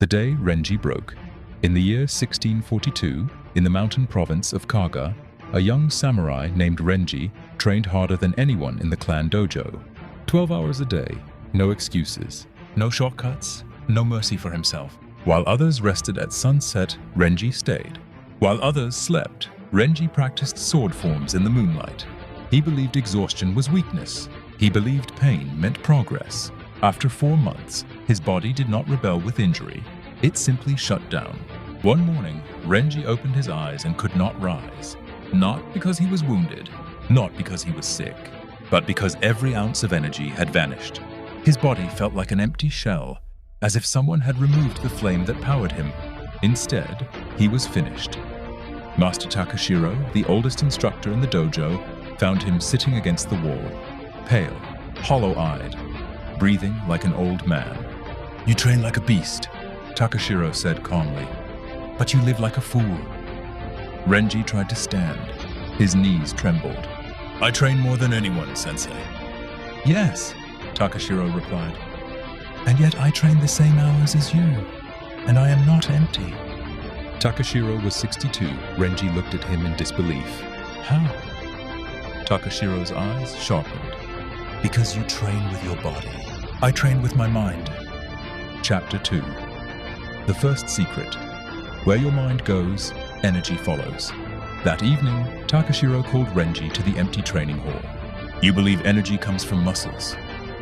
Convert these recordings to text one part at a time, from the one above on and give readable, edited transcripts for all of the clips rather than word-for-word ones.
The day Renji broke. In the year 1642, in the mountain province of Kaga, a young samurai named Renji trained harder than anyone in the clan dojo. 12 hours a day, no excuses, no shortcuts, no mercy for himself. While others rested at sunset, Renji stayed. While others slept, Renji practiced sword forms in the moonlight. He believed exhaustion was weakness. He believed pain meant progress. After 4 months, his body did not rebel with injury. It simply shut down. One morning, Renji opened his eyes and could not rise. Not because he was wounded, not because he was sick, but because every ounce of energy had vanished. His body felt like an empty shell, as if someone had removed the flame that powered him. Instead, he was finished. Master Takashiro, the oldest instructor in the dojo, found him sitting against the wall, pale, hollow-eyed, breathing like an old man. "You train like a beast," Takashiro said calmly, "but you live like a fool." Renji tried to stand. His knees trembled. "I train more than anyone, sensei." "Yes," Takashiro replied. "And yet I train the same hours as you, and I am not empty." Takashiro was 62. Renji looked at him in disbelief. "How?" Takashiro's eyes sharpened. "Because you train with your body. I train with my mind." Chapter 2. The first secret. Where your mind goes, energy follows. That evening, Takashiro called Renji to the empty training hall. "You believe energy comes from muscles,"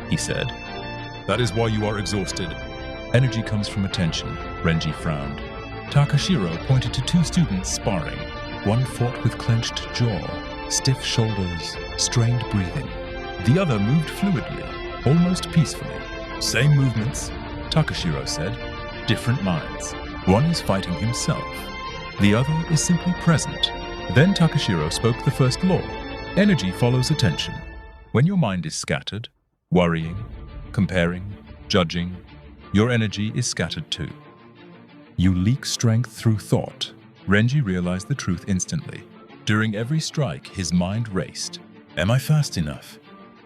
he said. "That is why you are exhausted." "Energy comes from attention," Renji frowned. Takashiro pointed to 2 students sparring. One fought with clenched jaw, stiff shoulders, strained breathing. The other moved fluidly, almost peacefully. "Same movements," Takashiro said. "Different minds. One is fighting himself. The other is simply present." Then Takashiro spoke the first law. Energy follows attention. When your mind is scattered, worrying, comparing, judging, your energy is scattered too. You leak strength through thought. Renji realized the truth instantly. During every strike, his mind raced. Am I fast enough?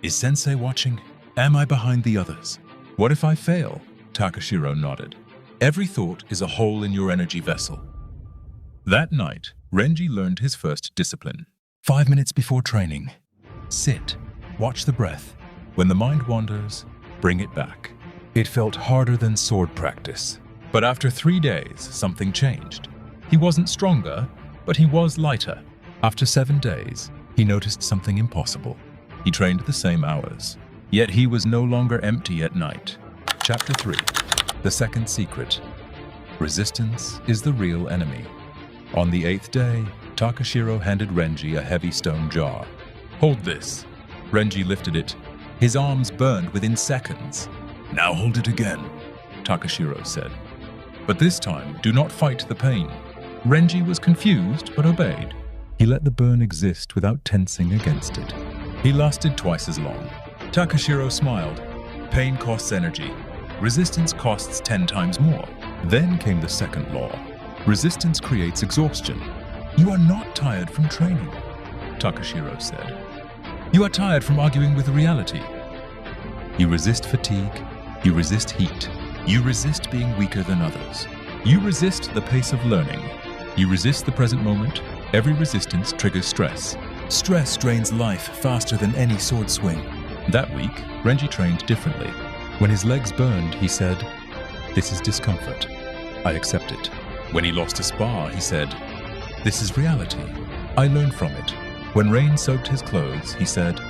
Is sensei watching? Am I behind the others? What if I fail? Takashiro nodded. Every thought is a hole in your energy vessel. That night, Renji learned his first discipline. 5 minutes before training. Sit. Watch the breath. When the mind wanders, bring it back. It felt harder than sword practice. But after 3 days, something changed. He wasn't stronger, but he was lighter. After 7 days, he noticed something impossible. He trained the same hours, yet he was no longer empty at night. Chapter 3. The second secret. Resistance is the real enemy. On the 8th day, Takashiro handed Renji a heavy stone jar. Hold this. Renji lifted it. His arms burned within seconds. Now hold it again, Takashiro said. But this time, do not fight the pain. Renji was confused, but obeyed. He let the burn exist without tensing against it. He lasted twice as long. Takashiro smiled. Pain costs energy. Resistance costs 10 times more. Then came the second law. Resistance creates exhaustion. You are not tired from training, Takashiro said. You are tired from arguing with reality. You resist fatigue. You resist heat. You resist being weaker than others. You resist the pace of learning. You resist the present moment. Every resistance triggers stress. Stress drains life faster than any sword swing. That week, Renji trained differently. When his legs burned, he said, "This is discomfort. I accept it." When he lost a spar, he said, "This is reality. I learned from it." When rain soaked his clothes, he said,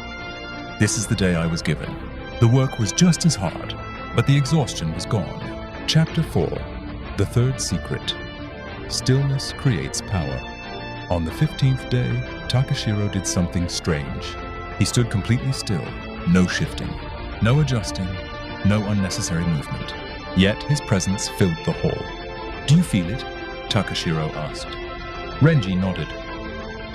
"This is the day I was given." The work was just as hard, but the exhaustion was gone. Chapter 4. The third secret. Stillness creates power. On the 15th day, Takashiro did something strange. He stood completely still, no shifting, no adjusting, no unnecessary movement. Yet his presence filled the hall. "Do you feel it?" Takashiro asked. Renji nodded.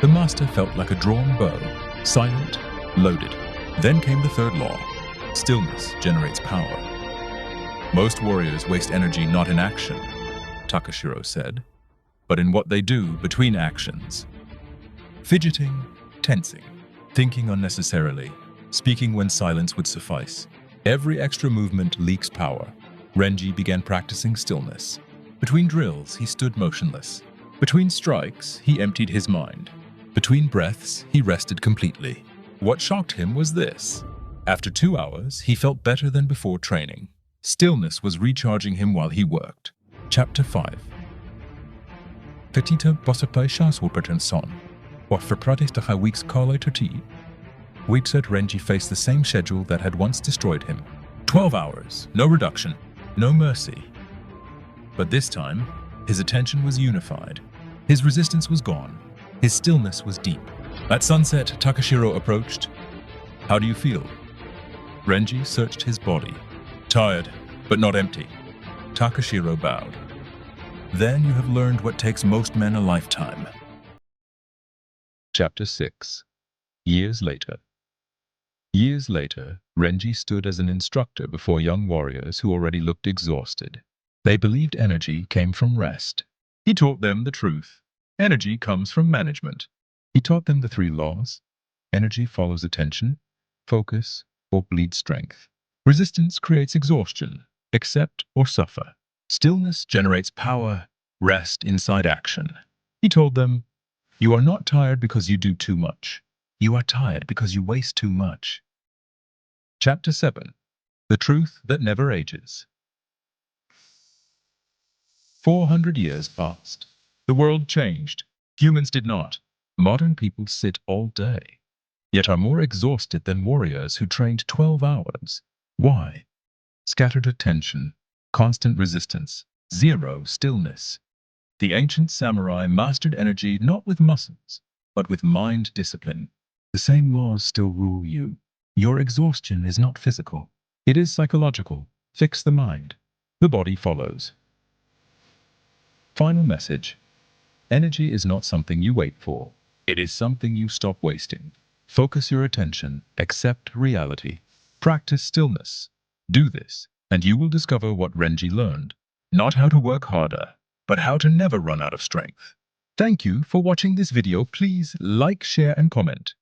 The master felt like a drawn bow, silent, loaded. Then came the third law. Stillness generates power. Most warriors waste energy not in action, Takashiro said, but in what they do between actions. Fidgeting, tensing, thinking unnecessarily, speaking when silence would suffice. Every extra movement leaks power. Renji began practicing stillness. Between drills, he stood motionless. Between strikes, he emptied his mind. Between breaths, he rested completely. What shocked him was this. After 2 hours, he felt better than before training. Stillness was recharging him while he worked. Chapter 5. Petita bosapai shaswurperton son. What for pratis de week's kale terti? We'd said Renji faced the same schedule that had once destroyed him. 12 hours, no reduction, no mercy. But this time, his attention was unified. His resistance was gone. His stillness was deep. At sunset, Takashiro approached. How do you feel? Renji searched his body. Tired, but not empty. Takashiro bowed. Then you have learned what takes most men a lifetime. Chapter 6. Years later. Years later, Renji stood as an instructor before young warriors who already looked exhausted. They believed energy came from rest. He taught them the truth. Energy comes from management. He taught them the 3 laws. Energy follows attention, focus, or bleeds strength. Resistance creates exhaustion. Accept or suffer. Stillness generates power. Rest inside action. He told them, you are not tired because you do too much. You are tired because you waste too much. Chapter 7. The Truth That Never Ages. 400 years passed. The world changed. Humans did not. Modern people sit all day, yet are more exhausted than warriors who trained 12 hours. Why? Scattered attention, constant resistance, zero stillness. The ancient samurai mastered energy not with muscles, but with mind discipline. The same laws still rule you. Your exhaustion is not physical. It is psychological. Fix the mind. The body follows. Final message. Energy is not something you wait for. It is something you stop wasting. Focus your attention. Accept reality. Practice stillness. Do this, and you will discover what Renji learned. Not how to work harder, but how to never run out of strength. Thank you for watching this video. Please like, share, and comment.